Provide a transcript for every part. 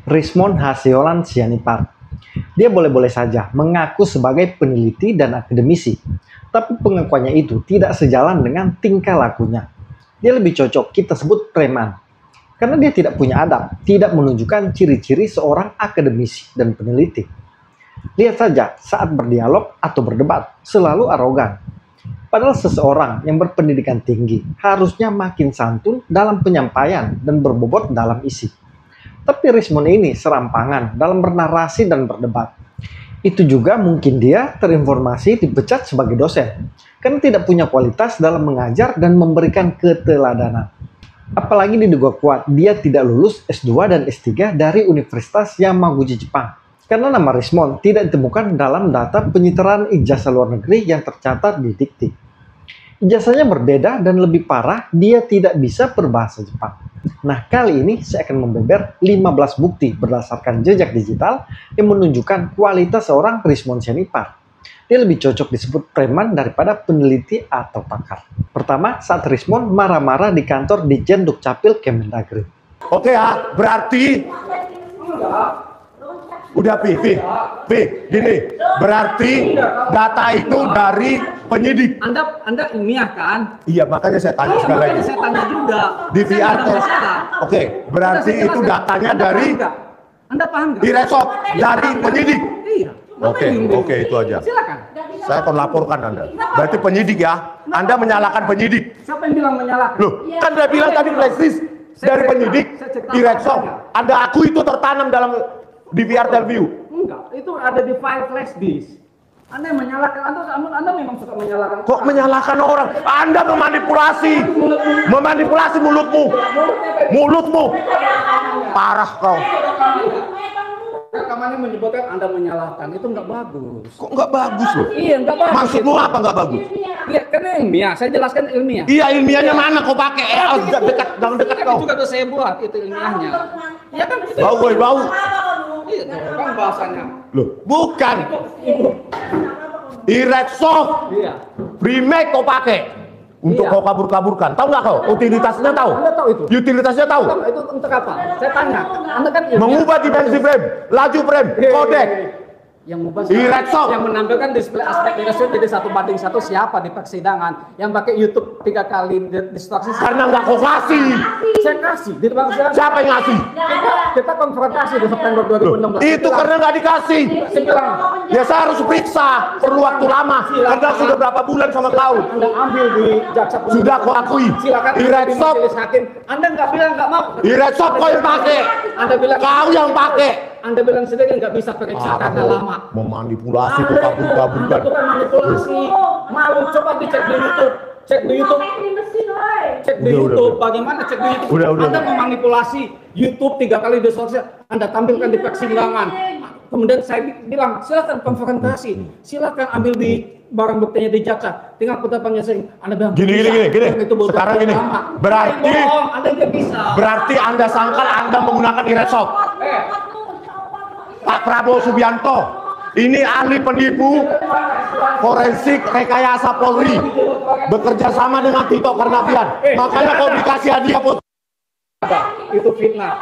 Richmond Hasiolan Sianipar. Dia boleh-boleh saja mengaku sebagai peneliti dan akademisi, tapi pengakuannya itu tidak sejalan dengan tingkah lakunya. Dia lebih cocok kita sebut preman, karena dia tidak punya adab, tidak menunjukkan ciri-ciri seorang akademisi dan peneliti. Lihat saja saat berdialog atau berdebat, selalu arogan. Padahal seseorang yang berpendidikan tinggi harusnya makin santun dalam penyampaian dan berbobot dalam isi. Tapi Richmond ini serampangan dalam bernarasi dan berdebat. Itu juga mungkin dia terinformasi dipecat sebagai dosen, karena tidak punya kualitas dalam mengajar dan memberikan keteladanan. Apalagi diduga kuat dia tidak lulus S2 dan S3 dari Universitas Yamaguchi Jepang. Karena nama Richmond tidak ditemukan dalam data penyitaran ijazah luar negeri yang tercatat di Dikti. Ijazahnya berbeda dan lebih parah, dia tidak bisa berbahasa Jepang. Nah, kali ini saya akan membeber 15 bukti berdasarkan jejak digital yang menunjukkan kualitas seorang Richmond Sianipar. Dia lebih cocok disebut preman daripada peneliti atau pakar. Pertama, saat Richmond marah-marah di kantor Ditjen Dukcapil Kemendagri. Oke ya, berarti udah Pi, gini, berarti data itu dari penyidik. Anda ilmiah kan? Iya, makanya saya tanya sekali lagi. Makanya saya tanya juga. Di VR Oke, berarti itu datanya dari Anda paham nggak? di Resop, dari penyidik. Iya. Oke, itu aja. Silakan. Saya akan laporkan Anda. Berarti penyidik ya. Anda menyalahkan penyidik. Siapa yang bilang menyalahkan? Loh, kan dia bilang tadi flash disk dari penyidik di Resop. Anda aku itu tertanam dalam di VR Telview. Enggak, itu ada di file flash disk. Anda yang menyalahkan, Anda memang suka menyalahkan. Kok menyalahkan orang? Anda memanipulasi mulutmu. Parah kau. Rekamannya menyebutkan Anda menyalahkan, itu nggak bagus. Kok nggak bagus loh? Iya, nggak bagus. Maksudmu apa nggak bagus? Iya, kan ilmiah. Saya jelaskan ilmiah. Iya, ilmiahnya mana kau pakai? Dekat kau. Itu juga saya buat, itu ilmiahnya. Ya kan? Bau. Iya, kan bahasanya. Loh, bukan. Ireksoft. Iya. Remake kau pakai. Untuk Iya. kau kabur-kaburkan. Tahu nggak kau? Utilitasnya tahu? Anda tahu itu? Utilitasnya tahu? Itu untuk apa? Saya tanya. Anda kan ilmiah. Mengubah dimensi frame, laju frame, kodek. Yang mengubah Ireksoft. yang menampilkan display aspek ratio jadi 1:1 siapa di persidangan yang pakai YouTube 3 kali distorsi? Karena nggak kau kasih. Saya kasih di persidangan. Siapa yang ngasih? Kita konfrontasi di September 2016. Itu karena nggak dikasih. Saya bilang, Ya saya harus periksa. Perlu waktu lama. Karena sudah berapa bulan sama kau. Anda ambil di jaksa penuntut Sudah kau akui. silakan di Ireksoft. majelis hakim. Anda nggak bilang nggak mau. Ireksoft kau yang pakai. Anda bilang Kau yang pakai. Anda bilang sendiri nggak bisa periksa karena lama. Memanipulasi kau Anda kabur-kaburkan. itu kan manipulasi. Malu, coba dicek di YouTube. Cek di YouTube. Cek di Udah. YouTube. Bagaimana cek di YouTube? Udah. Anda memanipulasi YouTube 3 kali distorsi. Anda tampilkan di persidangan. Kemudian saya bilang, silakan konfrontasi. Silakan ambil di barang buktinya di jaksa. Tinggal pendapannya saya. Anda bilang Gini. Itu butuh Sekarang waktu gini. lama. Berarti Bohong, Anda nggak bisa. Berarti Anda sangkal Anda menggunakan Ireksoft. Pak Prabowo Subianto, ini ahli penipu forensik rekayasa Polri, bekerja sama dengan Tito Karnavian. Makanya kau dikasih hadiah foto. Itu fitnah.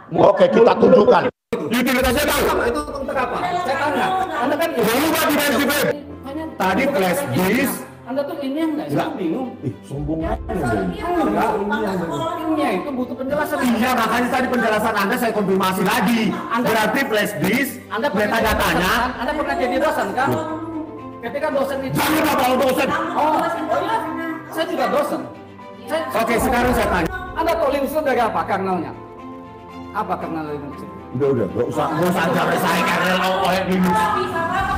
Oke, kita tunjukkan. Utilitasnya tahu. Itu untuk apa? Saya tanya. Anda kan Mengubah dimensi frame. Tadi flash disk. Anda tuh ini yang nggak? Saya bingung. Sombong aja. Enggak, ilmiah itu butuh penjelasan. Iya, makanya tadi penjelasan Anda saya konfirmasi lagi. Berarti flash disk, Anda pernah metadata-nya. Anda pernah jadi dosen kan? Ketika dosen itu. Jangan bawa dosen. Oh iya, saya juga dosen. Oke, sekarang saya tanya. Anda tahu Linux itu dari apa kernelnya? Apa kernel Linux? Udah, nggak usah ajarin saya karena oleh Linux.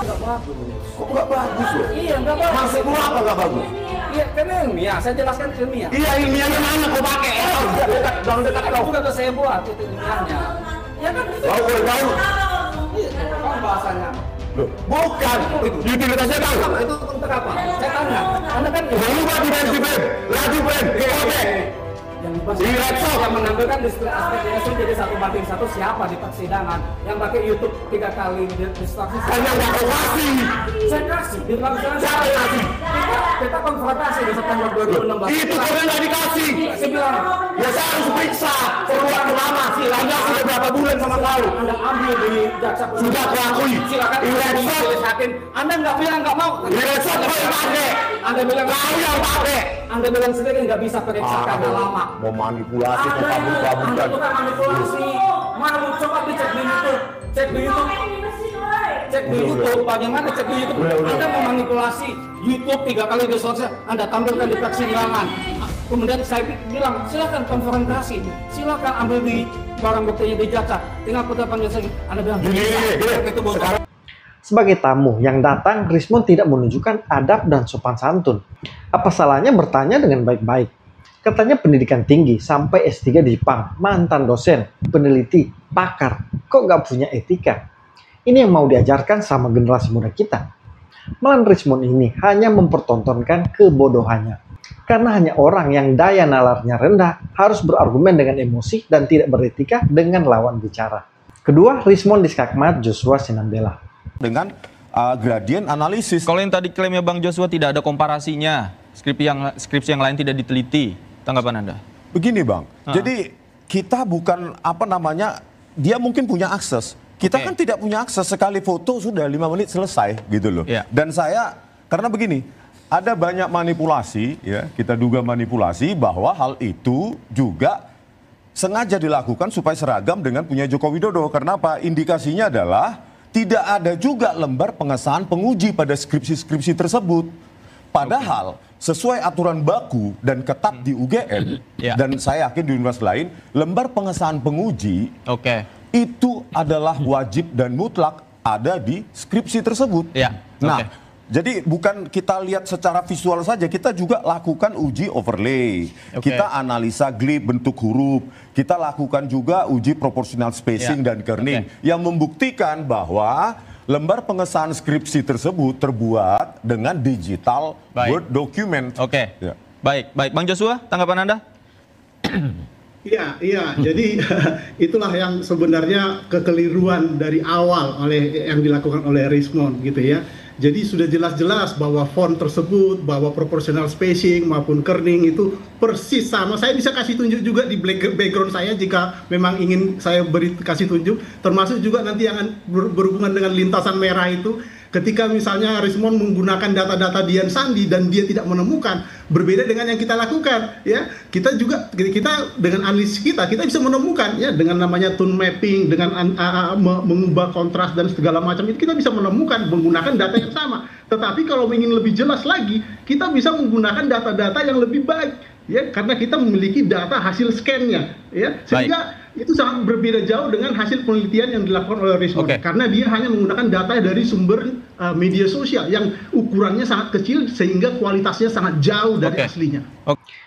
Nggak bagus. Kok nggak bagus loh? Iya, nggak bagus. Maksudmu apa nggak bagus? Iya, karena ilmiah. Saya jelaskan ilmiah. Iya, ilmiahnya mana kau pakai? Jangan dekat Itu kau. juga tuh saya buat itu ilmiahnya. Ya kan? Bau. Iya, kan bahasanya. Loh, bukan. Utilitasnya tahu. Itu untuk apa? Saya tanya. Anda kan Mengubah dimensi frame, laju frame, kodek. yang menampilkan display aspek ratio jadi 1:1 siapa di persidangan yang pakai YouTube 3 kali distorsi? Karena nggak kau kasih. Saya kasih di persidangan. Saya kasih. Kita konfrontasi di September 2016. Itu karena nggak dikasih. Saya bilang, Ya saya harus periksa. Perlu waktu lama. Anda sudah berapa berapa bulan sama kau? Anda ambil di jaksa penuntut Sudah umum. kuakui. Silakan Ini di repot. majelis hakim. Anda nggak bilang nggak mau. Repot kau yang pakai. Anda bilang Kau yang pakai. Anda bilang sendiri nggak bisa periksa karena lama. Mau manipulasi ke Anda kabur-kaburan. itu kan manipulasi. Malu coba dicek di YouTube. Cek di YouTube. Cek di YouTube. Bagaimana cek di YouTube? Anda memanipulasi YouTube 3 kali di sosial. Anda tampilkan di persidangan. Kemudian saya bilang silakan konfrontasi. Silakan ambil di barang buktinya di jaksa. Tinggal putar panggil saya. Anda bilang Gini. itu bocor. Sebagai tamu yang datang, Rismond tidak menunjukkan adab dan sopan santun. Apa salahnya bertanya dengan baik-baik? Katanya pendidikan tinggi, sampai S3 di Jepang, mantan dosen, peneliti, pakar. Kok nggak punya etika? Ini yang mau diajarkan sama generasi muda kita. Malah Rismond ini hanya mempertontonkan kebodohannya. Karena hanya orang yang daya nalarnya rendah harus berargumen dengan emosi dan tidak beretika dengan lawan bicara. Kedua, Rismond diskakmat Joshua Sinambela. Dengan gradient analisis. Kalau yang tadi klaimnya Bang Joshua tidak ada komparasinya, skripsi yang lain tidak diteliti, tanggapan Anda? Begini Bang, jadi kita bukan dia mungkin punya akses. Kita kan tidak punya akses, sekali foto sudah 5 menit selesai gitu loh. Yeah. Dan saya, karena begini, ada banyak manipulasi, ya kita duga manipulasi bahwa hal itu juga sengaja dilakukan supaya seragam dengan punya Joko Widodo. Karena apa? Indikasinya adalah tidak ada juga lembar pengesahan penguji pada skripsi-skripsi tersebut. Padahal sesuai aturan baku dan ketat di UGM, dan saya yakin di universitas lain, lembar pengesahan penguji itu adalah wajib dan mutlak ada di skripsi tersebut. Nah, jadi bukan kita lihat secara visual saja, kita juga lakukan uji overlay. Kita analisa glib bentuk huruf, kita lakukan juga uji proportional spacing dan kerning yang membuktikan bahwa lembar pengesahan skripsi tersebut terbuat dengan digital Word document. Baik. Bang Joshua, tanggapan Anda? Iya. Jadi itulah yang sebenarnya kekeliruan dari awal yang dilakukan oleh Rismond gitu ya. Jadi sudah jelas-jelas bahwa font tersebut, bahwa proportional spacing maupun kerning itu persis sama. Saya bisa kasih tunjuk juga di background saya jika memang ingin saya kasih tunjuk. Termasuk juga nanti yang berhubungan dengan lintasan merah itu. Ketika misalnya Rismond menggunakan data-data Dian Sandi dan dia tidak menemukan, berbeda dengan yang kita lakukan, ya kita dengan analisis kita bisa menemukan, ya dengan namanya tone mapping, dengan mengubah kontras dan segala macam itu kita bisa menemukan menggunakan data yang sama. Tetapi kalau ingin lebih jelas lagi, kita bisa menggunakan data-data yang lebih baik, ya karena kita memiliki data hasil scan-nya, ya sehingga itu sangat berbeda jauh dengan hasil penelitian yang dilakukan oleh Rismond karena dia hanya menggunakan data dari sumber media sosial yang ukurannya sangat kecil sehingga kualitasnya sangat jauh dari aslinya.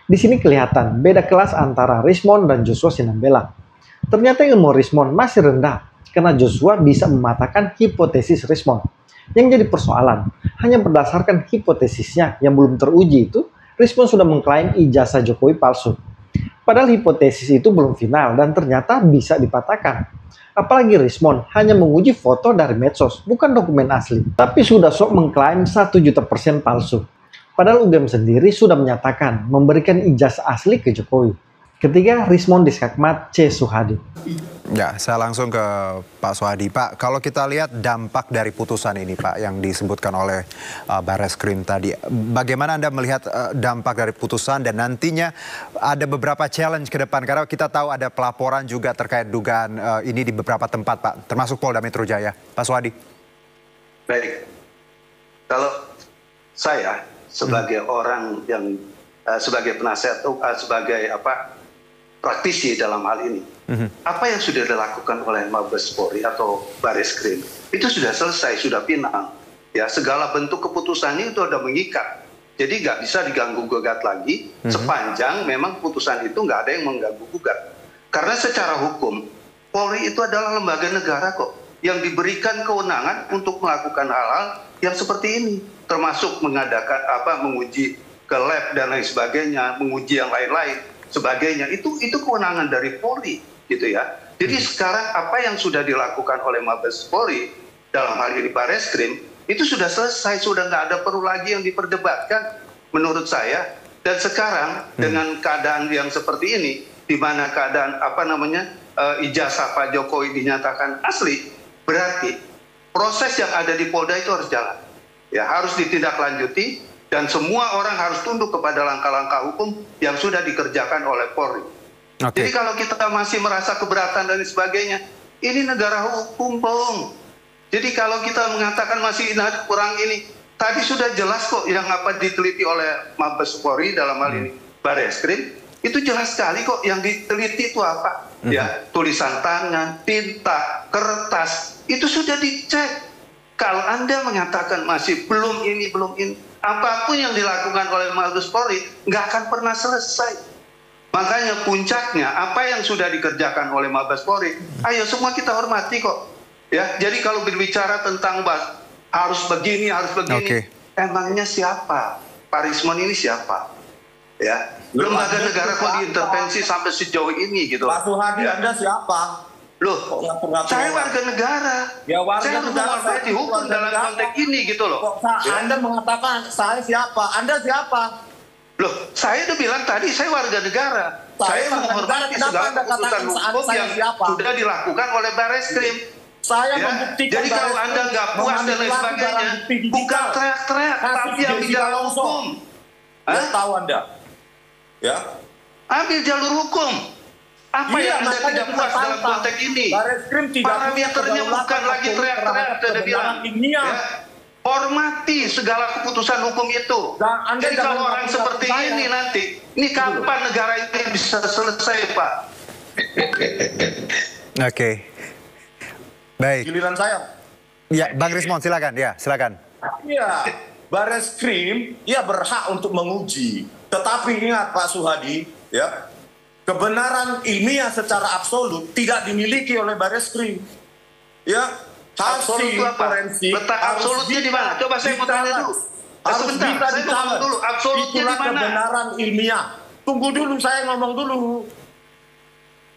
Di sini kelihatan beda kelas antara Rismond dan Joshua Sinambela. Ternyata ilmu Rismond masih rendah karena Joshua bisa mematahkan hipotesis Rismond. Yang jadi persoalan hanya berdasarkan hipotesisnya yang belum teruji itu, Rismond sudah mengklaim ijazah Jokowi palsu. Padahal hipotesis itu belum final dan ternyata bisa dipatahkan. Apalagi Rismond hanya menguji foto dari medsos, bukan dokumen asli. Tapi sudah sok mengklaim 1.000.000% palsu. Padahal UGM sendiri sudah menyatakan memberikan ijazah asli ke Jokowi. Ketiga, Rismond diskakmat C. Suhadi. Ya, saya langsung ke Pak Suhadi. Pak, kalau kita lihat dampak dari putusan ini, Pak, yang disebutkan oleh Barreskrim tadi, bagaimana Anda melihat dampak dari putusan dan nantinya ada beberapa challenge ke depan? Karena kita tahu ada pelaporan juga terkait dugaan ini di beberapa tempat, Pak, termasuk Polda Metro Jaya. Pak Suhadi. Baik, kalau saya sebagai orang yang sebagai penasihat, sebagai praktisi dalam hal ini, apa yang sudah dilakukan oleh Mabes Polri atau Barreskrim itu sudah selesai, sudah final. Ya, segala bentuk keputusannya itu ada mengikat. Jadi nggak bisa diganggu gugat lagi sepanjang memang putusan itu nggak ada yang mengganggu gugat. Karena secara hukum Polri itu adalah lembaga negara kok yang diberikan kewenangan untuk melakukan hal-hal yang seperti ini, termasuk mengadakan menguji ke lab dan lain sebagainya, menguji yang lain-lain sebagainya, itu kewenangan dari Polri gitu ya. Jadi sekarang apa yang sudah dilakukan oleh Mabes Polri dalam hal ini Barreskrim itu sudah selesai, sudah nggak ada perlu lagi yang diperdebatkan menurut saya. Dan sekarang dengan keadaan yang seperti ini, di mana keadaan ijazah Pak Jokowi dinyatakan asli, berarti proses yang ada di Polda itu harus jalan. Ya, harus ditindaklanjuti dan semua orang harus tunduk kepada langkah-langkah hukum yang sudah dikerjakan oleh Polri. Jadi kalau kita masih merasa keberatan dan sebagainya, ini negara hukum, Bung. Jadi kalau kita mengatakan masih kurang ini, tadi sudah jelas kok yang apa diteliti oleh Mabes Polri dalam hal ini Barreskrim, itu jelas sekali kok yang diteliti itu apa. Ya, tulisan tangan, tinta, kertas, itu sudah dicek. Kalau Anda mengatakan masih belum ini, apapun yang dilakukan oleh Mabes Polri nggak akan pernah selesai. Makanya puncaknya apa yang sudah dikerjakan oleh Mabes Polri, ayo semua kita hormati kok. Ya, jadi kalau berbicara tentang harus begini, emangnya siapa? Pak Rismon ini siapa? Ya, lembaga negara kok diintervensi sampai sejauh ini gitu. Pak Suhadi, Anda siapa? Loh, saya warga negara. Ya, warga saya negara menghormati hukum dalam konteks ini gitu loh. Anda mengatakan saya siapa? Anda siapa? Loh, saya udah bilang tadi saya warga negara. Saya menghormati segala keputusan hukum yang sudah dilakukan oleh Barreskrim. Saya ya, membuktikan. jadi kalau Anda nggak puas dan lain sebagainya, bukan teriak-teriak, tapi ambil jalur hukum. Ya, tahu Anda? Ya. Ambil jalur hukum. Apa yang Anda tidak puas dalam konteks ini? Parameternya bukan lagi teriak-teriak, Anda bilang. Ya, hormati segala keputusan hukum itu. Jadi kalau orang seperti ini nanti, ini kapan negara ini bisa selesai, Pak? Oke. Baik. Giliran saya. Ya, Bang Rismon silakan. Ya, silakan. Iya, Barreskrim ya berhak untuk menguji. Tetapi ingat Pak Suhadi, ya, kebenaran ilmiah secara absolut tidak dimiliki oleh Barreskrim. Ya, hasil forensik letak absolutnya di mana? Coba saya mau tanya dulu. Sebentar, saya ngomong dulu. Absolutnya di mana? Kebenaran ilmiah. Tunggu dulu, saya ngomong dulu.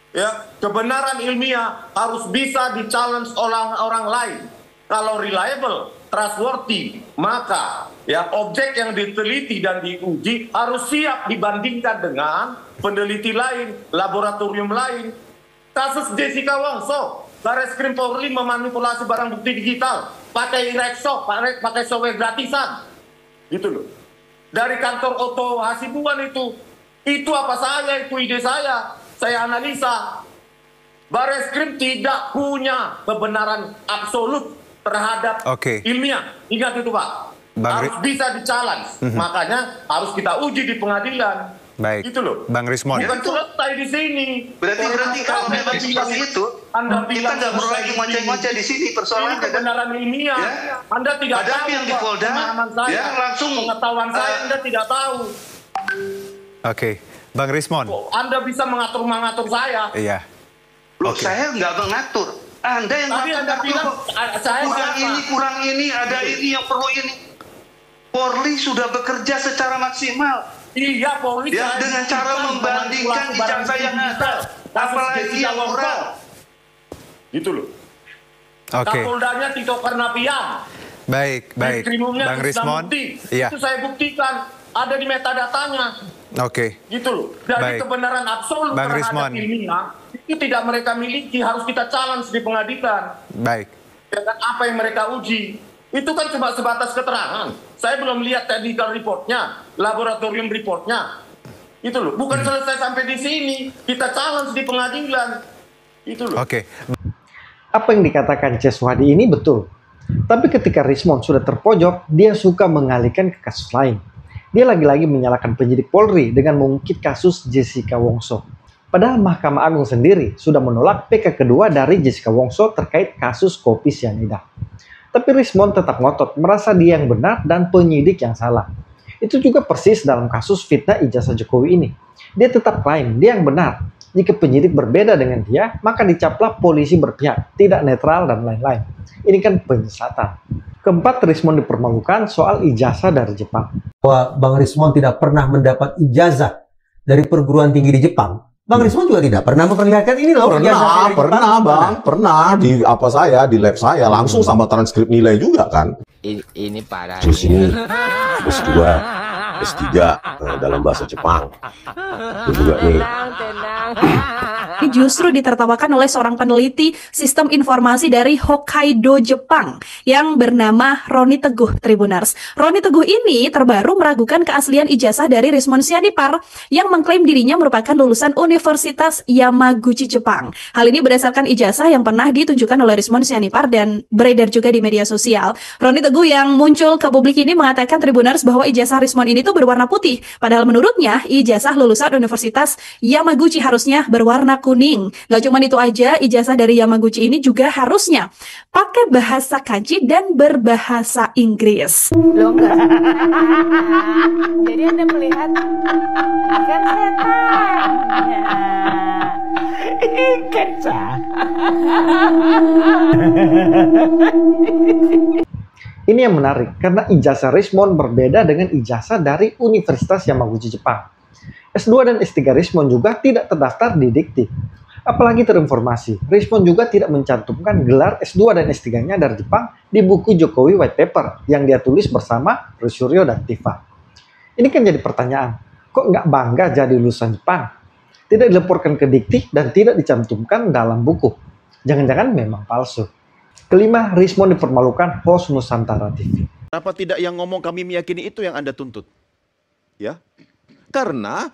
Ya, kebenaran ilmiah harus bisa di-challenge orang lain. Kalau reliable, trustworthy, maka ya objek yang diteliti dan diuji harus siap dibandingkan dengan peneliti lain, laboratorium lain. Kasus Jessica Wongso, Barreskrim Polri memanipulasi barang bukti digital, pakai Rexo, pakai software gratisan, gitu loh. Dari kantor Otto Hasibuan itu apa saya, itu ide saya analisa. Barreskrim tidak punya kebenaran absolut terhadap ilmiah. Ingat itu Pak. Harus bisa di-challenge. Makanya harus kita uji di pengadilan. Baik. Gitu loh. Bang Rismon. Bukan selesai di sini. Berarti kalau memang seperti itu, kita nggak perlu lagi ngoceh-ngoceh di sini persoalannya. Kebenaran ilmiah. Ya. Anda tidak tahu yang di Polda, ya, langsung pengetahuan saya Anda tidak tahu. Oke. Bang Rismon. Anda bisa mengatur saya. Iya. Loh, saya nggak mengatur. Anda yang bilang, saya kurang ini, ada ini yang perlu ini. Polri sudah bekerja secara maksimal. Iya, Polri ya, dengan cara membandingkan ijazah yang ada, apalagi yang moral. Gitu loh. Oke. Kapoldanya Tito Karnavian. Baik. Bang Rismon. Iya. Itu saya buktikan ada di metadatanya. Oke. Gitu loh. Dari kebenaran absolut Bang terhadap ilmiah itu tidak mereka miliki, harus kita challenge di pengadilan. Baik. Dan apa yang mereka uji itu kan cuma sebatas keterangan. Saya belum lihat technical reportnya, laboratorium reportnya. Itu loh. Bukan selesai sampai di sini, kita challenge di pengadilan. Itu loh. Oke. Apa yang dikatakan Ceswadi ini betul. Tapi ketika Rismon sudah terpojok, dia suka mengalihkan ke kasus lain. Dia lagi-lagi menyalahkan penyidik Polri dengan mengungkit kasus Jessica Wongso. Padahal Mahkamah Agung sendiri sudah menolak PK kedua dari Jessica Wongso terkait kasus kopi sianida. Tapi Rismon tetap ngotot, merasa dia yang benar dan penyidik yang salah. Itu juga persis dalam kasus fitnah ijazah Jokowi ini. Dia tetap klaim dia yang benar. Jika penyidik berbeda dengan dia, maka dicaplah polisi berpihak, tidak netral dan lain-lain. Ini kan penyesatan. Keempat, Rismon dipermalukan soal ijazah dari Jepang. Bahwa Bang Rismon tidak pernah mendapat ijazah dari perguruan tinggi di Jepang. Bang Rismon juga tidak pernah memperlihatkan ini loh. Pernah di di lab saya langsung sama transkrip nilai juga kan. Ini parah. Terus ini, terus dua, S3 dalam bahasa Jepang. Itu juga nih. Ini justru ditertawakan oleh seorang peneliti sistem informasi dari Hokkaido, Jepang yang bernama Roni Teguh Tribuners. Roni Teguh ini terbaru meragukan keaslian ijazah dari Rismon Sianipar yang mengklaim dirinya merupakan lulusan Universitas Yamaguchi, Jepang. Hal ini berdasarkan ijazah yang pernah ditunjukkan oleh Rismon Sianipar dan beredar juga di media sosial. Roni Teguh yang muncul ke publik ini mengatakan Tribuners bahwa ijazah Rismon ini tuh berwarna putih. Padahal menurutnya ijazah lulusan Universitas Yamaguchi harusnya berwarna kuning. Gak cuma itu aja, ijazah dari Yamaguchi ini juga harusnya pakai bahasa kanji dan berbahasa Inggris. Loh enggak. Jadi Anda melihat ikan setan. Ikan setan. Ini yang menarik, karena ijazah Rismon berbeda dengan ijazah dari Universitas Yamaguchi, Jepang. S2 dan S3 Rismon juga tidak terdaftar di Dikti. Apalagi terinformasi, Rismon juga tidak mencantumkan gelar S2 dan S3-nya dari Jepang di buku Jokowi White Paper yang dia tulis bersama Suryo dan Tifa. Ini kan jadi pertanyaan, kok nggak bangga jadi lulusan Jepang? Tidak dilaporkan ke Dikti dan tidak dicantumkan dalam buku. Jangan-jangan memang palsu. Kelima, Rismon dipermalukan host Nusantara TV. Kenapa tidak yang ngomong kami meyakini itu yang Anda tuntut? Ya, karena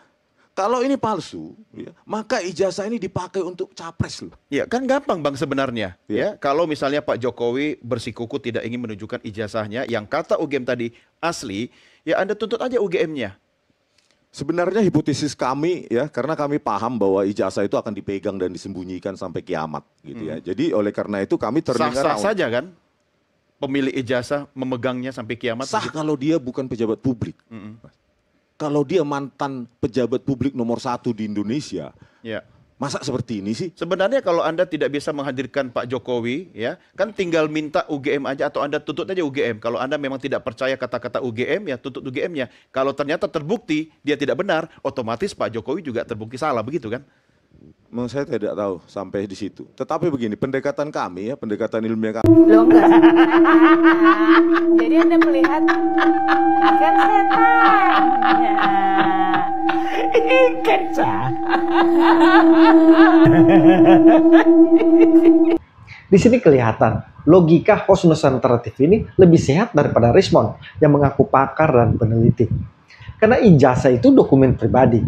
kalau ini palsu, ya, maka ijazah ini dipakai untuk capres loh. Ya, kan gampang Bang sebenarnya. Ya, kalau misalnya Pak Jokowi bersikuku tidak ingin menunjukkan ijazahnya, yang kata UGM tadi asli, ya Anda tuntut aja UGM-nya. Sebenarnya hipotesis kami ya, karena kami paham bahwa ijazah itu akan dipegang dan disembunyikan sampai kiamat gitu ya. Jadi oleh karena itu kami terdengar sah-sah saja kan pemilik ijazah memegangnya sampai kiamat. Sah begitu? Kalau dia bukan pejabat publik. Kalau dia mantan pejabat publik nomor 1 di Indonesia, ya. Masa seperti ini sih? Sebenarnya kalau Anda tidak bisa menghadirkan Pak Jokowi, ya kan tinggal minta UGM aja atau Anda tuntut aja UGM. Kalau Anda memang tidak percaya kata-kata UGM, ya tuntut UGM-nya. Kalau ternyata terbukti dia tidak benar, otomatis Pak Jokowi juga terbukti salah, begitu kan? Saya tidak tahu sampai di situ. Tetapi begini, pendekatan kami ya, pendekatan ilmiah kami. Loh enggak. Jadi Anda melihat ikan setan. Ikan setan. Di sini kelihatan logika host Nusantara TV ini lebih sehat daripada Rismon yang mengaku pakar dan peneliti. Karena ijazah itu dokumen pribadi,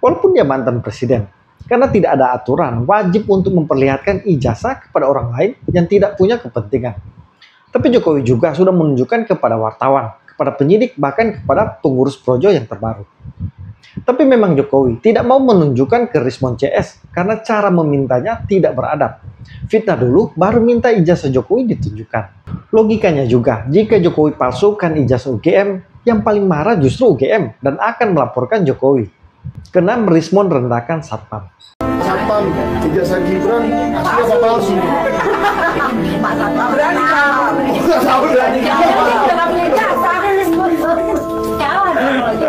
walaupun dia mantan presiden. Karena tidak ada aturan wajib untuk memperlihatkan ijazah kepada orang lain yang tidak punya kepentingan. Tapi Jokowi juga sudah menunjukkan kepada wartawan, kepada penyidik, bahkan kepada pengurus projo yang terbaru. Tapi memang Jokowi tidak mau menunjukkan ke Rismon CS karena cara memintanya tidak beradab. Fitnah dulu, baru minta ijazah Jokowi ditunjukkan. Logikanya juga, jika Jokowi palsukan ijazah UGM, yang paling marah justru UGM dan akan melaporkan Jokowi. Karena Rismon rendahkan Satpam. Satpam, ijazah Gibran, asli apa palsu? Berani kamu. Berani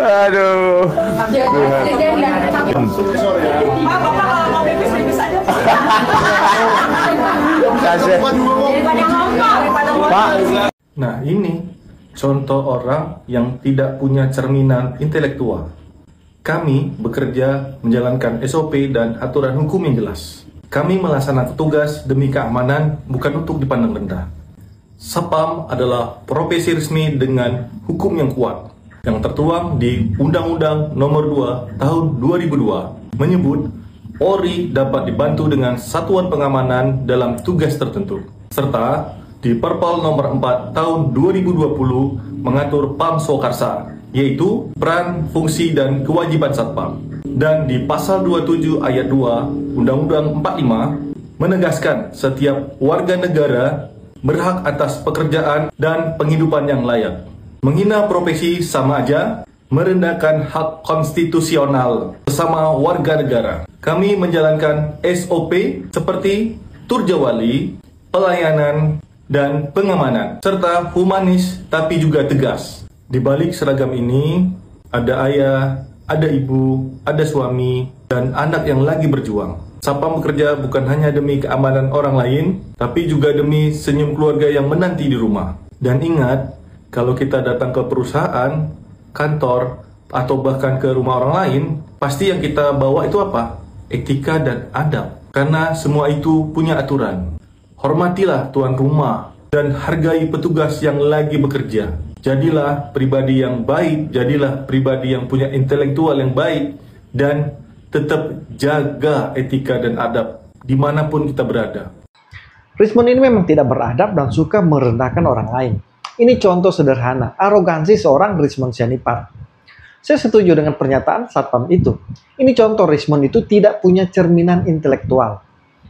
Aduh. Nah, ini contoh orang yang tidak punya cerminan intelektual. Kami bekerja menjalankan SOP dan aturan hukum yang jelas. Kami melaksanakan tugas demi keamanan, bukan untuk dipandang rendah. Satpam adalah profesi resmi dengan hukum yang kuat, yang tertuang di Undang-Undang Nomor 2 Tahun 2002, menyebut Polri dapat dibantu dengan satuan pengamanan dalam tugas tertentu. Serta di Perpol Nomor 4 Tahun 2020 mengatur Pam Swakarsa, yaitu peran, fungsi, dan kewajiban Satpam. Dan di Pasal 27 Ayat 2 Undang-Undang 45 menegaskan setiap warga negara berhak atas pekerjaan dan penghidupan yang layak. Menghina profesi sama aja merendahkan hak konstitusional bersama warga negara. Kami menjalankan SOP seperti turjawali, pelayanan, dan pengamanan, serta humanis tapi juga tegas. Di balik seragam ini, ada ayah, ada ibu, ada suami, dan anak yang lagi berjuang. Satpam bekerja bukan hanya demi keamanan orang lain, tapi juga demi senyum keluarga yang menanti di rumah. Dan ingat, kalau kita datang ke perusahaan, kantor, atau bahkan ke rumah orang lain, pasti yang kita bawa itu apa? Etika dan adab. Karena semua itu punya aturan. Hormatilah tuan rumah dan hargai petugas yang lagi bekerja. Jadilah pribadi yang baik, jadilah pribadi yang punya intelektual yang baik, dan tetap jaga etika dan adab dimanapun kita berada. Rismond ini memang tidak beradab dan suka merendahkan orang lain. Ini contoh sederhana arogansi seorang Rismond Sianipar. Saya setuju dengan pernyataan Satpam itu. Ini contoh Rismond itu tidak punya cerminan intelektual.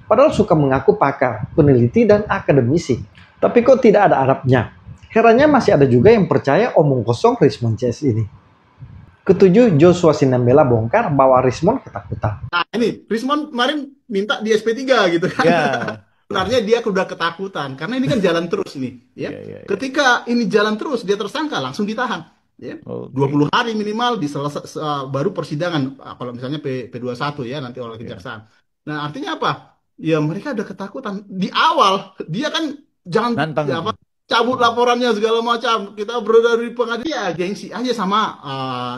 Padahal suka mengaku pakar, peneliti, dan akademisi. Tapi kok tidak ada adabnya? Herannya masih ada juga yang percaya omong kosong Rismond CS ini. Ketujuh, Joshua Sinambela bongkar bahwa Rismond ketakutan. Nah ini, Rismond kemarin minta di SP3 gitu kan. Sebenarnya dia sudah ketakutan, karena ini kan jalan terus nih. Ya. Ketika ini jalan terus, dia tersangka, langsung ditahan. Ya. 20 hari minimal baru persidangan, kalau misalnya P21 ya, nanti oleh kejaksaan. Nah artinya apa? Ya mereka ada ketakutan. Di awal, dia kan jangan cabut laporannya segala macam. Kita berada di pengadilan, gengsi aja sama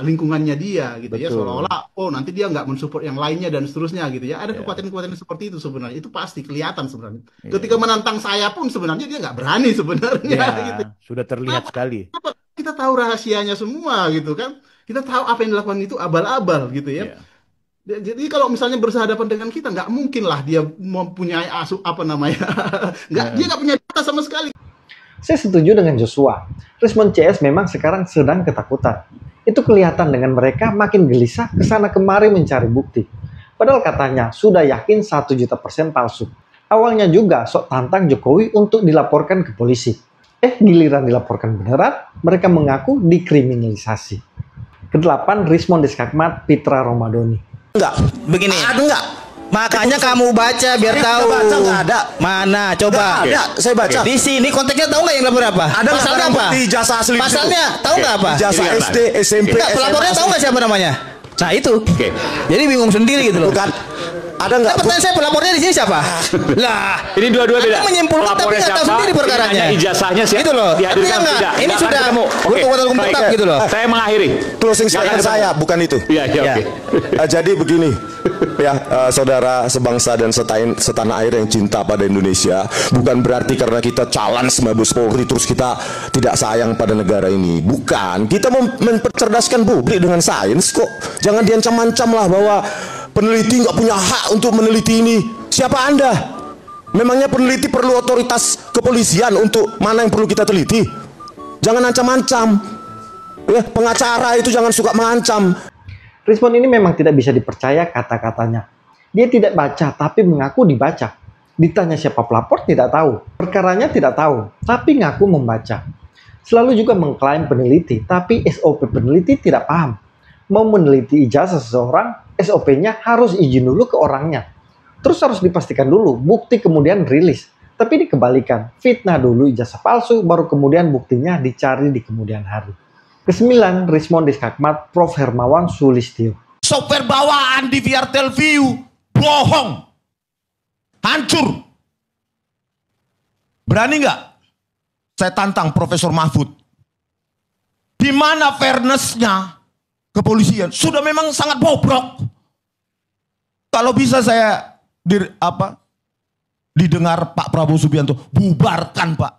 lingkungannya dia gitu. Betul. Ya, seolah-olah nanti dia nggak mensupport yang lainnya dan seterusnya gitu ya. Ada kekuatan-kekuatan seperti itu sebenarnya. Itu pasti kelihatan sebenarnya. Ketika menantang saya pun sebenarnya dia nggak berani sebenarnya. Gitu. Sudah terlihat sekali. Kita tahu rahasianya semua gitu kan. Kita tahu apa yang dilakukan itu abal-abal gitu ya. Jadi kalau misalnya bersehadapan dengan kita, nggak mungkin lah dia mempunyai dia nggak punya data sama sekali. Saya setuju dengan Joshua. Rismond CS memang sekarang sedang ketakutan. Itu kelihatan dengan mereka makin gelisah kesana kemari mencari bukti. Padahal katanya sudah yakin 1.000.000% palsu. Awalnya juga sok tantang Jokowi untuk dilaporkan ke polisi. Giliran dilaporkan beneran, mereka mengaku dikriminalisasi. Kedelapan, Rismond Diskakmat Pitra Romadoni. Enggak, begini. Enggak. Makanya kamu baca biar tahu. Baca nggak ada. Mana? Coba. Nggak ada, saya baca. Di sini konteksnya tahu nggak yang lapor apa? Ada pasalnya apa? Ijazah asli. Pasalnya tahu nggak apa? Ijazah SD, SMP, SMA. Pelapornya tahu nggak siapa namanya? Nah itu. Jadi bingung sendiri gitu loh. Bukan. Ada nggak? Pertanyaan saya pelapornya di sini siapa? Lah, ini dua-dua beda. Menyimpulkan tapi nggak tahu sendiri perkaranya. Ijazahnya sih. Itu loh. Dihadirkan tidak. Ini sudah berkekuatan hukum tetap gitu loh. Saya mengakhiri. Closing statement saya bukan itu. Iya, oke. Jadi begini, ya saudara sebangsa dan setanah air yang cinta pada Indonesia, bukan berarti karena kita challenge Mabes Polri terus kita tidak sayang pada negara ini. Bukan, kita mempercerdaskan publik dengan sains kok. Jangan diancam-ancam lah bahwa peneliti nggak punya hak untuk meneliti ini. Siapa Anda? Memangnya peneliti perlu otoritas kepolisian untuk mana yang perlu kita teliti? Jangan ancam-ancam. Ya, pengacara itu jangan suka mengancam. Rismond ini memang tidak bisa dipercaya kata-katanya. Dia tidak baca, tapi mengaku dibaca. Ditanya siapa pelapor, tidak tahu. Perkaranya tidak tahu, tapi ngaku membaca. Selalu juga mengklaim peneliti, tapi SOP peneliti tidak paham. Mau meneliti ijazah seseorang, SOP-nya harus izin dulu ke orangnya. Terus harus dipastikan dulu, bukti kemudian rilis. Tapi dikembalikan, fitnah dulu ijazah palsu, baru kemudian buktinya dicari di kemudian hari. Kesembilan, Rismond Diskakmat Prof. Hermawan Sulistyo. Software bawaan di VRTelview, bohong, hancur. Berani nggak? Saya tantang Profesor Mahfud. Di mana fairness-nya kepolisian? Sudah memang sangat bobrok. Kalau bisa saya didengar Pak Prabowo Subianto, bubarkan Pak.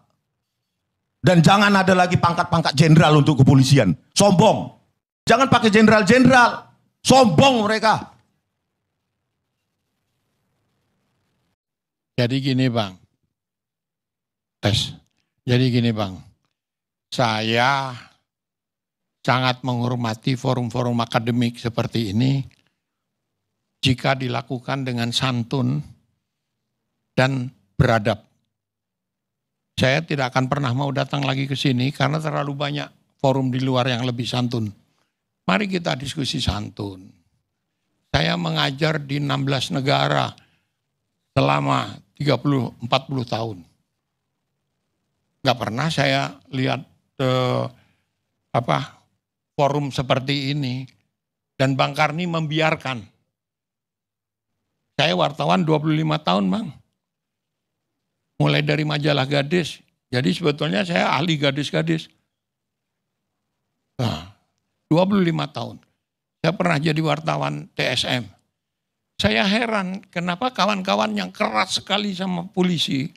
Dan jangan ada lagi pangkat-pangkat jenderal untuk kepolisian. Sombong. Jangan pakai jenderal-jenderal. Sombong mereka. Jadi gini Bang. Jadi gini Bang. Saya sangat menghormati forum-forum akademik seperti ini. Jika dilakukan dengan santun dan beradab. Saya tidak akan pernah mau datang lagi ke sini karena terlalu banyak forum di luar yang lebih santun. Mari kita diskusi santun. Saya mengajar di 16 negara selama 30-40 tahun. Gak pernah saya lihat forum seperti ini. Dan Bang Karni membiarkan. Saya wartawan 25 tahun Bang. Mulai dari majalah gadis. Jadi sebetulnya saya ahli gadis-gadis. Nah, 25 tahun. Saya pernah jadi wartawan TSM. Saya heran kenapa kawan-kawan yang keras sekali sama polisi,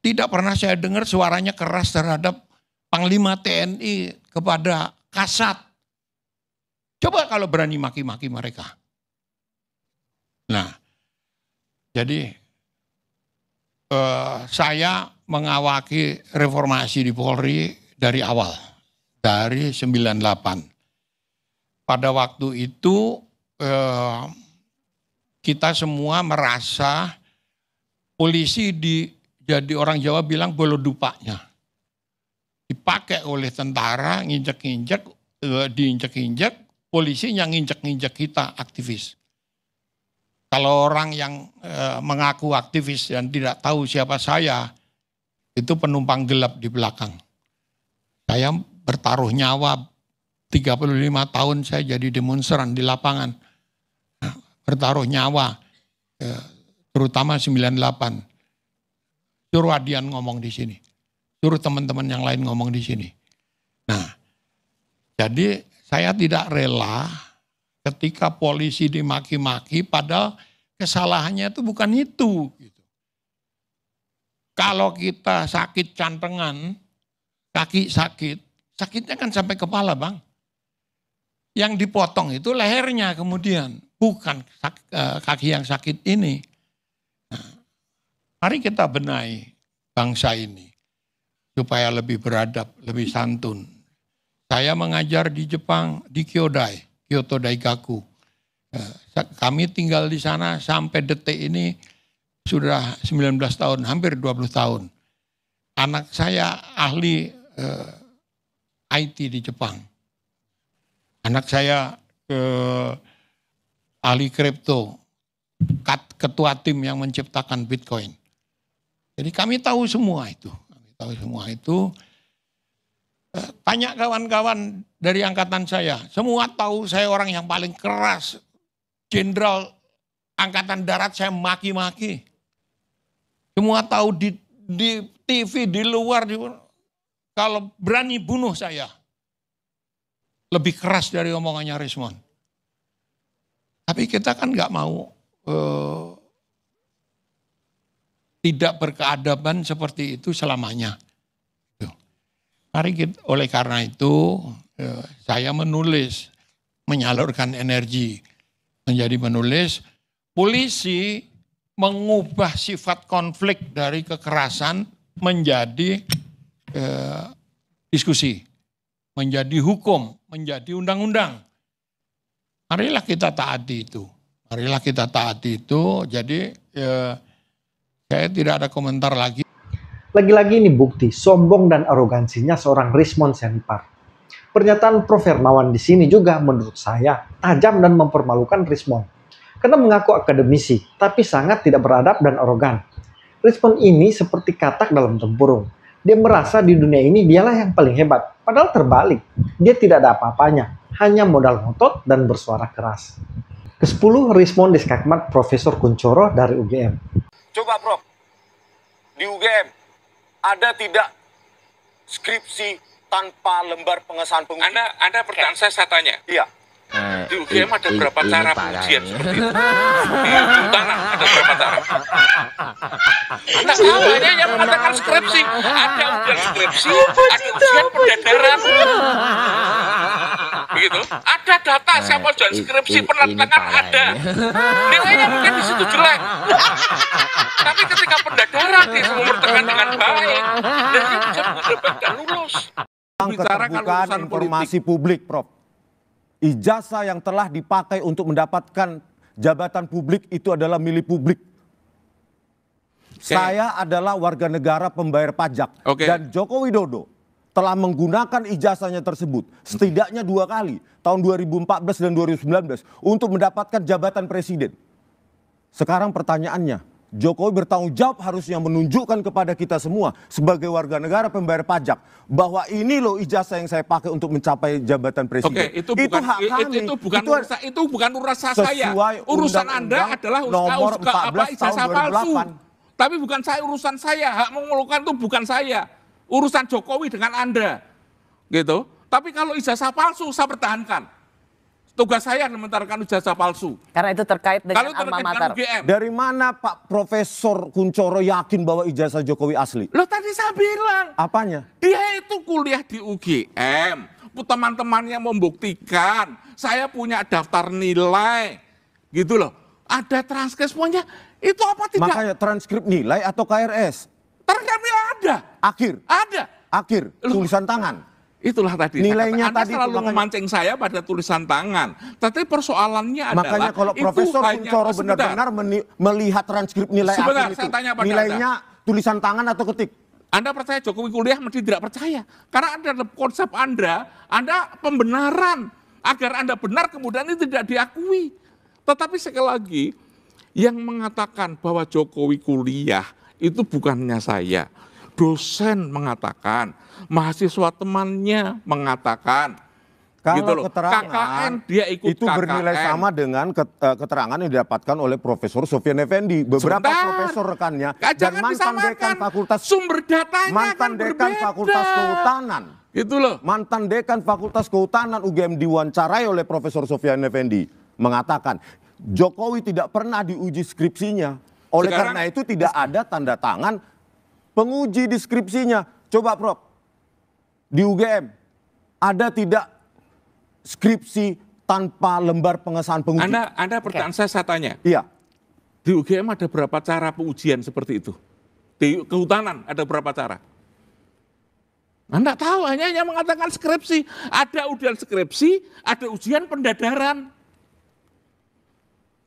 tidak pernah saya dengar suaranya keras terhadap Panglima TNI kepada Kasat. Coba kalau berani maki-maki mereka. Nah, jadi saya mengawaki reformasi di Polri dari awal, dari 98. Pada waktu itu kita semua merasa polisi jadi orang Jawa bilang bolodupaknya. Dipakai oleh tentara, nginjek-nginjek, diinjek-injek, polisinya nginjek-nginjek kita aktivis. Kalau orang yang mengaku aktivis dan tidak tahu siapa saya, itu penumpang gelap di belakang. Saya bertaruh nyawa, 35 tahun saya jadi demonstran di lapangan. Bertaruh nyawa, terutama 98. Suruh Adian ngomong di sini. Suruh teman-teman yang lain ngomong di sini. Nah, jadi saya tidak rela ketika polisi dimaki-maki padahal kesalahannya itu bukan itu. Kalau kita sakit jantengan, kaki sakit, sakitnya kan sampai kepala, Bang. Yang dipotong itu lehernya kemudian, bukan kaki yang sakit ini. Nah, mari kita benahi bangsa ini supaya lebih beradab, lebih santun. Saya mengajar di Jepang, di Kyoto Daigaku. Kami tinggal di sana sampai detik ini sudah 19 tahun, hampir 20 tahun. Anak saya ahli IT di Jepang. Anak saya ahli kripto, ketua tim yang menciptakan Bitcoin. Jadi kami tahu semua itu. Tanya kawan-kawan dari angkatan saya, semua tahu saya orang yang paling keras. Jenderal Angkatan Darat saya maki-maki. Semua tahu di TV, di luar, kalau berani bunuh saya. Lebih keras dari omongannya Rismon. Tapi kita kan nggak mau tidak berkeadaban seperti itu selamanya. Oleh karena itu saya menulis, menyalurkan energi menjadi menulis. Polisi mengubah sifat konflik dari kekerasan menjadi diskusi, menjadi hukum, menjadi undang-undang. Marilah kita taati itu. Jadi saya tidak ada komentar lagi. Lagi-lagi ini bukti sombong dan arogansinya seorang Rismon Sianipar. Pernyataan Prof. Hermawan di sini juga menurut saya tajam dan mempermalukan Rismon. Karena mengaku akademisi, tapi sangat tidak beradab dan arogan. Rismon ini seperti katak dalam tempurung. Dia merasa di dunia ini dialah yang paling hebat. Padahal terbalik, dia tidak ada apa-apanya. Hanya modal ngotot dan bersuara keras. Ke-10, Rismon Diskakmat Profesor Kuncoro dari UGM. Coba Prof, di UGM ada tidak skripsi tanpa lembar pengesahan penguji? Anda pertanyaan saya tanya. Iya. Di UGM ada berapa cara pengujian seperti itu? Di tanah ada berapa cara? Anda tahu hanya yang mengatakan skripsi. Ada ujian skripsi, ada ujian pendadaran. Begitu. Ada data siapa ujian skripsi, penelitian ada. Nilainya mungkin di situ jelek. Tapi ketika pendadaran dia memertekan dengan baik, dan dia bisa mendapat dan lulus. Keterbukaan informasi publik, Prof. Ijazah yang telah dipakai untuk mendapatkan jabatan publik itu adalah milik publik. Saya adalah warga negara pembayar pajak. Dan Joko Widodo telah menggunakan ijazahnya tersebut setidaknya 2 kali, tahun 2014 dan 2019, untuk mendapatkan jabatan presiden. Sekarang pertanyaannya, Jokowi bertanggung jawab harusnya menunjukkan kepada kita semua sebagai warga negara pembayar pajak bahwa ini loh ijazah yang saya pakai untuk mencapai jabatan presiden. Itu bukan urusan saya. Urusan Anda adalah nomor 14 ijazah tahun palsu. 2008. Tapi bukan saya, urusan saya. Hak mengeluhkan itu bukan saya. Urusan Jokowi dengan Anda. Gitu. Tapi kalau ijazah palsu, saya pertahankan. Tugas saya mementarkan ijazah palsu. Karena itu terkait dengan Kalau terkait alma dengan mater. UGM. Dari mana Pak Profesor Kuncoro yakin bahwa ijazah Jokowi asli? Loh tadi saya bilang. Apanya? Dia itu kuliah di UGM. Teman-temannya membuktikan. Saya punya daftar nilai. Gitu loh. Ada transkrip semuanya. Itu apa tidak? Makanya transkrip nilai atau KRS? Transkrip nilai ada. Akhir? Ada. Akhir? Tulisan tangan? Itulah tadi. Nilainya Anda tadi selalu makanya, memancing saya pada tulisan tangan. Tapi persoalannya adalah makanya kalau Profesor Kuncoro benar-benar melihat transkrip nilai akhir itu, saya tanya pada nilainya Anda. Tulisan tangan atau ketik? Anda percaya Jokowi kuliah, mesti tidak percaya. Karena ada konsep Anda pembenaran. Agar Anda benar kemudian itu tidak diakui. Tetapi sekali lagi, yang mengatakan bahwa Jokowi kuliah itu bukannya saya. Dosen mengatakan, mahasiswa temannya mengatakan. Kalau gitu loh. keterangan KKN dia ikut itu KKN. bernilai sama dengan keterangan yang didapatkan oleh Profesor Sofyan Effendi, beberapa profesor rekannya dan mantan dekan fakultas sumber datanya mantan dekan fakultas kehutanan. Gitu loh. Mantan dekan fakultas kehutanan UGM diwawancarai oleh Profesor Sofyan Effendi mengatakan Jokowi tidak pernah diuji skripsinya. Oleh karena itu tidak ada tanda tangan penguji di skripsinya. Coba Prof, di UGM ada tidak skripsi tanpa lembar pengesahan penguji? Anda pertanyaan saya tanya. Iya. Di UGM ada berapa cara pengujian seperti itu? Di kehutanan ada berapa cara? Anda tahu, hanya mengatakan skripsi. Ada ujian skripsi, ada ujian pendadaran.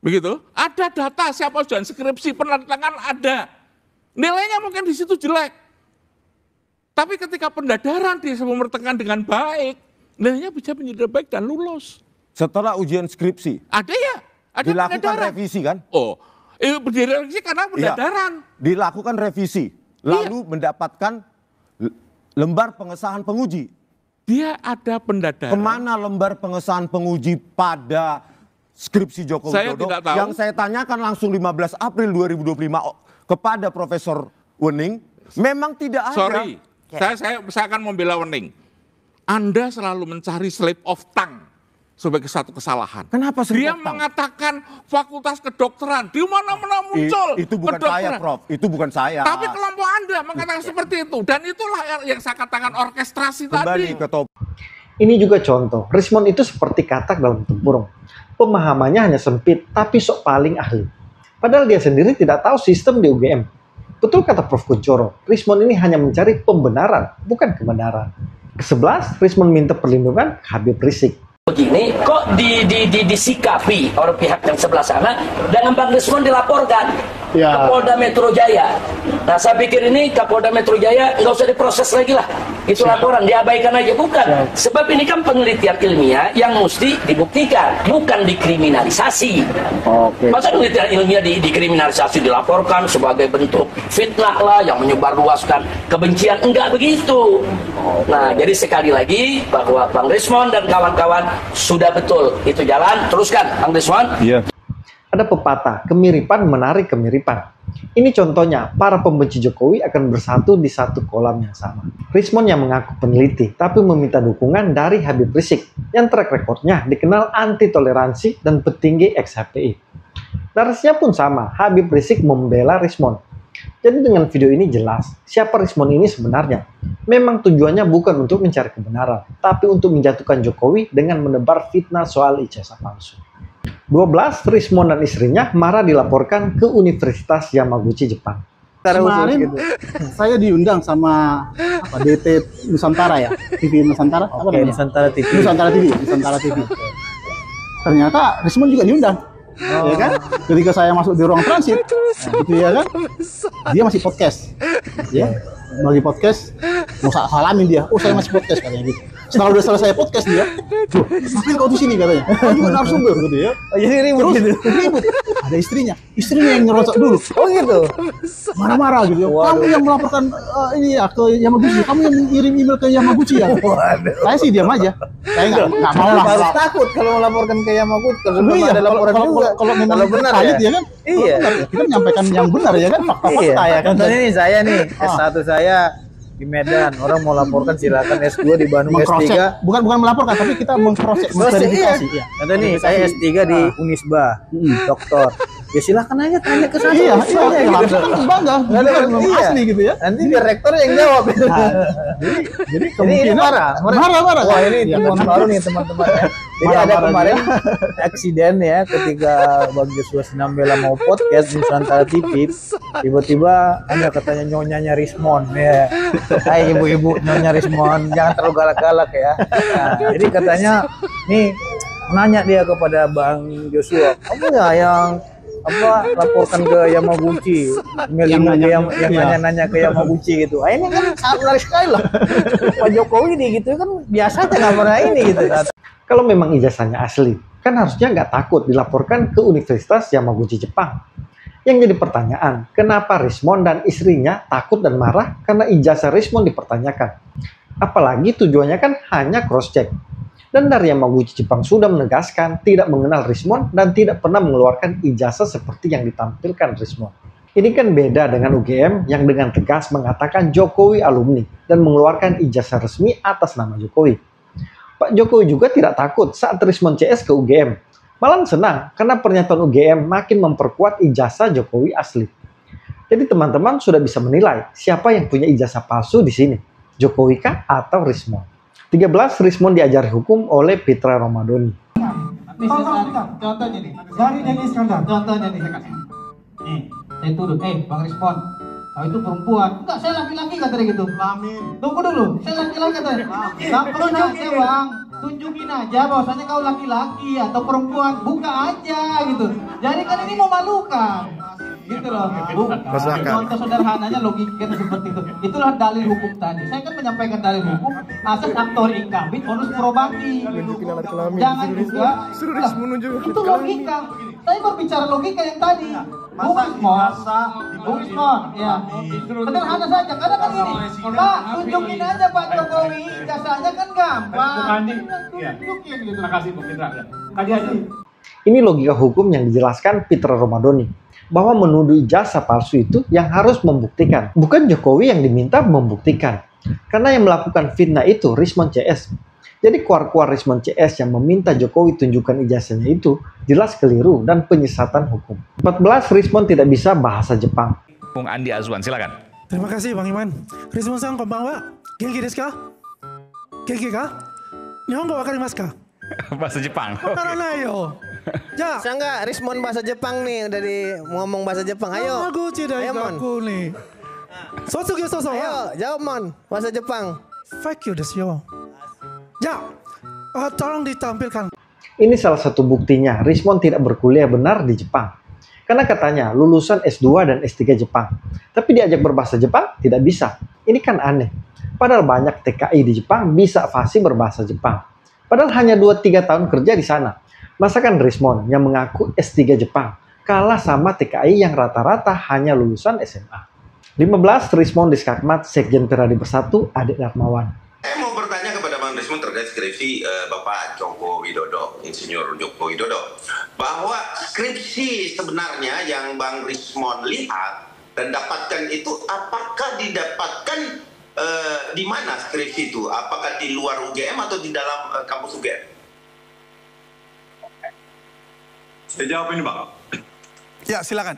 Begitu? Ada data siapa ujian skripsi, penandatangan ada. Nilainya mungkin di situ jelek. Tapi ketika pendadaran dia memertekan dengan baik, nilainya bisa menjadi baik dan lulus. Setelah ujian skripsi? Ada ya. Ada dilakukan pendadaran. Revisi kan? Oh, direvisi karena pendadaran. Iya, dilakukan revisi, lalu mendapatkan lembar pengesahan penguji. Dia ada pendadaran. Kemana lembar pengesahan penguji pada skripsi Joko Widodo? Tidak tahu. Yang saya tanyakan langsung 15 April 2025 kepada Profesor Wening, memang tidak ada. Sorry, saya akan membela Wening. Anda selalu mencari slip of tongue sebagai satu kesalahan. Kenapa slip Dia of tongue? mengatakan fakultas kedokteran, di mana-mana muncul. Itu bukan saya, Prof. Itu bukan saya. Tapi kelompok Anda mengatakan seperti itu. Dan itulah yang saya katakan orkestrasi Kembali tadi. ke top. Ini juga contoh, Rismon itu seperti katak dalam tempurung. Pemahamannya hanya sempit, tapi sok paling ahli. Padahal dia sendiri tidak tahu sistem di UGM. Betul kata Prof. Kuncoro, Rismon ini hanya mencari pembenaran, bukan kebenaran. Ke-11, Rismon minta perlindungan ke Habib Rizik. Begini, kok disikapi oleh pihak yang sebelah sana dengan Bang Rismon dilaporkan ke Polda Metro Jaya. Nah, saya pikir ini Kapolda Metro Jaya nggak usah diproses lagi lah. Itu laporan, diabaikan aja. Bukan. Sebab ini kan penelitian ilmiah yang mesti dibuktikan, bukan dikriminalisasi. Masa penelitian ilmiah dikriminalisasi, dilaporkan sebagai bentuk fitnah lah yang menyebarluaskan kebencian. Enggak begitu. Nah, jadi sekali lagi bahwa Bang Rismon dan kawan-kawan sudah betul. Itu jalan, teruskan Bang Rismon. Iya. Ada pepatah, kemiripan menarik kemiripan. Ini contohnya, para pembenci Jokowi akan bersatu di satu kolam yang sama. Rismon yang mengaku peneliti, tapi meminta dukungan dari Habib Rizik, yang track recordnya dikenal anti toleransi dan petinggi ex-HPI. Narasinya pun sama, Habib Rizik membela Rismon. Jadi dengan video ini jelas, siapa Rismon ini sebenarnya. Memang tujuannya bukan untuk mencari kebenaran, tapi untuk menjatuhkan Jokowi dengan menebar fitnah soal ijazah palsu. 12, Rismon dan istrinya marah dilaporkan ke Universitas Yamaguchi, Jepang. Kemarin saya diundang sama DT Nusantara ya, TV Nusantara, apa namanya? Nusantara TV. Ternyata Rismon juga diundang, ya kan? Ketika saya masuk di ruang transit, gitu ya kan? Dia masih podcast, ya, bagi podcast, mau salamin dia. Oh, saya masih podcast katanya gitu. Setelah udah selesai podcast dia, ngapain kau di sini katanya? Oh, juga narasumber gitu ya. Jadi ribut gitu. Ribut. Ada istrinya yang nyerocok dulu. Oh gitu. Marah-marah gitu ya. Kamu yang melaporkan ini ya ke Yamaguchi, kamu yang ngirim email ke Yamaguchi ya. Saya sih diam aja. Saya nggak mau lah. Harus takut kalau melaporkan ke Yamaguchi. Kalau belum ada laporan juga. Kalau memang benar ya kan? Iya. Kita menyampaikan yang benar ya kan, fakta-fakta ya kan. Contohnya nih saya nih, S1 saya di Medan, orang mau laporkan silakan S2 di Bandung, S3. Bukan melaporkan, tapi kita memverifikasi. Iya. Kata nih, saya S3 di Unisba, dokter. Ya silakan aja tanya ke sana. Iya, langsung bangga. Asli gitu ya. Nanti biar rektor yang jawab. Jadi ini marah. Wah, ini teman baru nih teman-teman. Jadi ada kemarin aksiden ya ketika Bang Joshua Sinambela mau podcast Nusantara TV, tiba-tiba ada katanya nyonyanya Rismon ya. Hai ibu-ibu nyonya Rismon, jangan terlalu galak-galak ya. Nah, jadi katanya nih nanya dia kepada Bang Joshua, kamu ya yang laporkan ke Yamaguchi, yang nanya ke Yamaguchi gitu. Ini kan sangat menarik sekali loh. Pak Jokowi nih gitu kan biasanya nggak pernah ini gitu. Kalau memang ijazahnya asli, kan harusnya nggak takut dilaporkan ke Universitas Yamaguchi Jepang. Yang jadi pertanyaan, kenapa Rismon dan istrinya takut dan marah karena ijazah Rismon dipertanyakan? Apalagi tujuannya kan hanya cross-check. Dan dari Yamaguchi Jepang sudah menegaskan tidak mengenal Rismon dan tidak pernah mengeluarkan ijazah seperti yang ditampilkan Rismon. Ini kan beda dengan UGM yang dengan tegas mengatakan Jokowi alumni dan mengeluarkan ijazah resmi atas nama Jokowi. Pak Jokowi juga tidak takut saat Rismon CS ke UGM. Malah senang karena pernyataan UGM makin memperkuat ijazah Jokowi asli. Jadi teman-teman sudah bisa menilai siapa yang punya ijazah palsu di sini. Jokowi kah atau Rismon? 13. Rismon diajari hukum oleh Pitra Romadoni. Contohnya nih, dari Dennis Iskandar, contohnya nih saya kasih. Nih, saya tuduh, Bang Rismon, kau itu perempuan. Enggak, saya laki-laki katanya gitu. Amin. Tunggu dulu, saya laki-laki katanya. Nggak perlu nanya Bang, tunjukin aja bahwasanya kau laki-laki atau perempuan, buka aja gitu. Jadi kan ini memalukan. Gitu loh. Contoh sederhananya logika seperti itu. Itulah dalil hukum tadi. Saya kan menyampaikan dalil hukum asas aktor inkabit bonus probandi. Jangan juga itu logika. Saya berbicara logika yang tadi. Bung Rismon, ya. Sederhana saja. Karena kan ini, Pak, tunjukin aja Pak Jokowi. Jasanya kan gampang. Tunjukin gitu. Terima kasih Bung Pitra. Tadi aja. Ini logika hukum yang dijelaskan Pitra Romadoni, bahwa menuduh ijazah palsu itu yang harus membuktikan, bukan Jokowi yang diminta membuktikan. Karena yang melakukan fitnah itu Rismon CS. Jadi kuar-kuar Rismon CS yang meminta Jokowi tunjukkan ijazahnya itu jelas keliru dan penyesatan hukum. 14. Rismon tidak bisa bahasa Jepang. Bung Andi Azwan, silakan. Terima kasih Bang Iman. Rismon-san konbanwa. Genki desu ka? Genki ka? Nihongo wakarimasu ka? Bahasa Jepang. Wakaranai yo. Ya. Bisa nggak Rismon bahasa Jepang nih, udah ngomong bahasa Jepang. Ayo. Ayo Mon. Ayo, jawab Mon, bahasa Jepang. Fuck you desu yo. Ya. Tolong ditampilkan. Ini salah satu buktinya Rismon tidak berkuliah benar di Jepang. Karena katanya lulusan S2 dan S3 Jepang. Tapi diajak berbahasa Jepang tidak bisa. Ini kan aneh. Padahal banyak TKI di Jepang bisa fasih berbahasa Jepang. Padahal hanya 2-3 tahun kerja di sana. Masakan Rismon yang mengaku S3 Jepang kalah sama TKI yang rata-rata hanya lulusan SMA. 15. Rismon di Skakmat Sekjen Peradi Bersatu Adik Darmawan. Saya mau bertanya kepada Bang Rismon terkait skripsi Bapak Joko Widodo, Insinyur Joko Widodo, bahwa skripsi sebenarnya yang Bang Rismon lihat dan dapatkan itu apakah didapatkan di mana skripsi itu? Apakah di luar UGM atau di dalam kampus UGM? Saya jawab ini, Bang. Ya, silakan.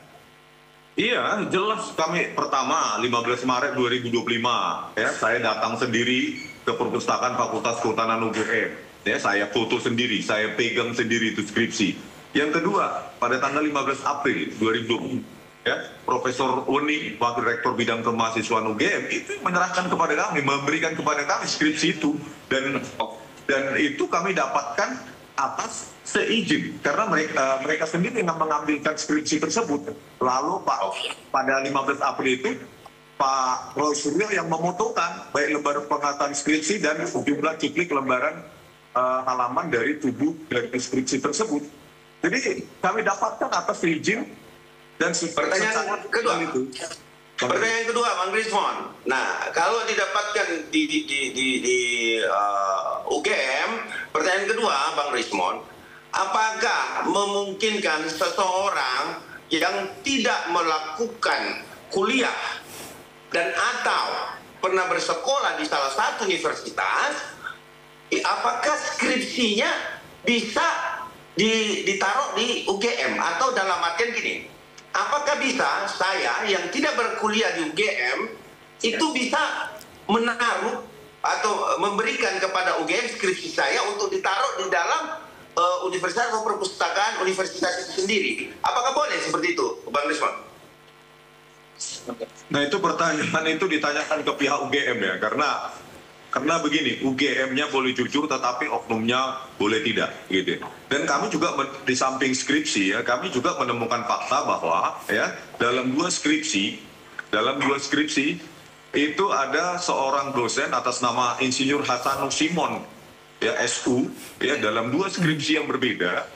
Iya, jelas kami pertama 15 Maret 2025 ya, saya datang sendiri ke perpustakaan Fakultas Kehutanan UGM. Ya, saya foto sendiri, saya pegang sendiri itu skripsi. Yang kedua, pada tanggal 15 April 2020 ya, Profesor Weni, Wakil Rektor Bidang Kemahasiswaan UGM itu menyerahkan kepada kami, memberikan kepada kami skripsi itu, dan itu kami dapatkan atas seizin karena mereka sendiri yang mengambilkan skripsi tersebut. Lalu pada 15 April itu Pak Roy Suryo yang memotokan baik lembar pengataan skripsi dan jumlah cuplik lembaran halaman dari tubuh dari skripsi tersebut. Jadi kami dapatkan atas izin dan pertanyaan kedua itu. Pertanyaan kedua, Bang Rismon. Nah, kalau didapatkan di UGM, pertanyaan kedua, Bang Rismon, apakah memungkinkan seseorang yang tidak melakukan kuliah dan atau pernah bersekolah di salah satu universitas, apakah skripsinya bisa ditaruh di UGM? Atau dalam artian gini, apakah bisa saya yang tidak berkuliah di UGM itu bisa menaruh atau memberikan kepada UGM skripsi saya untuk ditaruh di dalam universitas atau perpustakaan universitas itu sendiri? Apakah boleh seperti itu, Bang Rismon? Nah, itu pertanyaan itu ditanyakan ke pihak UGM ya, karena begini, UGM-nya boleh jujur tetapi oknumnya boleh tidak gitu. Dan kami juga di samping skripsi ya, kami juga menemukan fakta bahwa ya dalam dua skripsi itu ada seorang dosen atas nama Insinyur Hasanus Simon ya, SU ya, dalam dua skripsi yang berbeda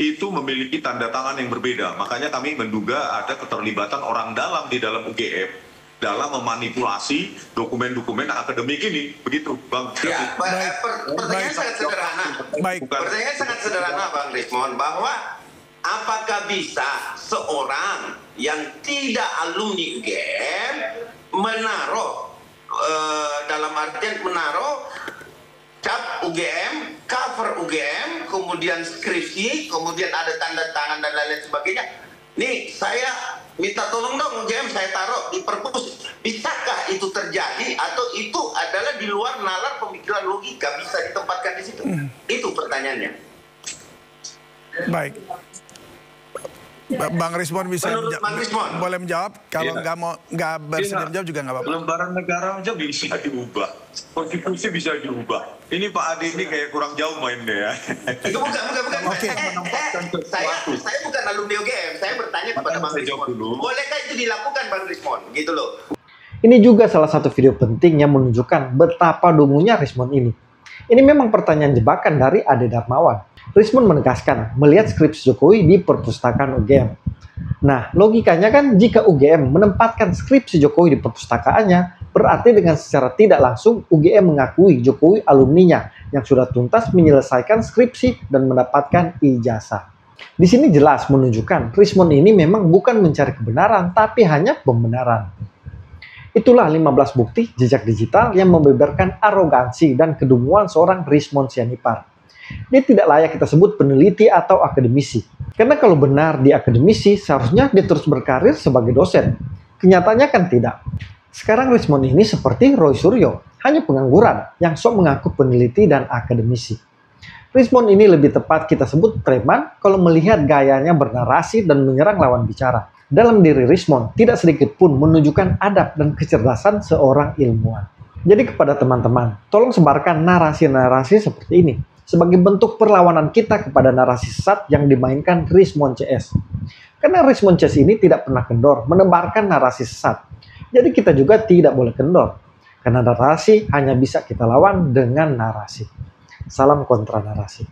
itu memiliki tanda tangan yang berbeda. Makanya kami menduga ada keterlibatan orang dalam di dalam UGM dalam memanipulasi dokumen-dokumen akademik ini. Begitu, Bang. Ya, pertanyaan sangat sederhana. Pertanyaan sangat sederhana, Bang Rismon, bahwa apakah bisa seorang yang tidak alumni UGM menaruh dalam artian menaruh cap UGM, cover UGM, kemudian skripsi, kemudian ada tanda tangan dan lain-lain sebagainya. Nih, saya minta tolong dong UGM, saya taruh di perpus. Bisakah itu terjadi atau itu adalah di luar nalar pemikiran logika bisa ditempatkan di situ? Itu pertanyaannya. Baik. Bang Rismon bisa boleh menjawab. Kalau nggak bersedia menjawab juga nggak apa-apa. Lembaran negara aja bisa diubah, konstitusi bisa diubah. Ini Pak Adi ini kayak kurang jauh mainnya ya. Itu bukan. Saya bukan alumni UGM. Saya bertanya kepada Bang Rismon. Bolehkah itu dilakukan, Bang Rismon? Gitu loh. Ini juga salah satu video penting yang menunjukkan betapa dungunya Rismon ini. Ini memang pertanyaan jebakan dari Ade Darmawan. Rismon menegaskan melihat skripsi Jokowi di perpustakaan UGM. Nah, logikanya kan jika UGM menempatkan skripsi Jokowi di perpustakaannya, berarti dengan secara tidak langsung UGM mengakui Jokowi alumninya yang sudah tuntas menyelesaikan skripsi dan mendapatkan ijazah. Di sini jelas menunjukkan Rismon ini memang bukan mencari kebenaran, tapi hanya pembenaran. Itulah 15 bukti jejak digital yang membeberkan arogansi dan kedunguan seorang Rismon Sianipar. Dia tidak layak kita sebut peneliti atau akademisi. Karena kalau benar dia akademisi, seharusnya dia terus berkarir sebagai dosen. Kenyataannya kan tidak. Sekarang Rismon ini seperti Roy Suryo, hanya pengangguran yang sok mengaku peneliti dan akademisi. Rismon ini lebih tepat kita sebut preman kalau melihat gayanya bernarasi dan menyerang lawan bicara. Dalam diri Rismon tidak sedikit pun menunjukkan adab dan kecerdasan seorang ilmuwan. Jadi kepada teman-teman, tolong sebarkan narasi-narasi seperti ini sebagai bentuk perlawanan kita kepada narasi sesat yang dimainkan Rismon CS. Karena Rismon CS ini tidak pernah kendor menebarkan narasi sesat. Jadi kita juga tidak boleh kendor. Karena narasi hanya bisa kita lawan dengan narasi. Salam kontra narasi.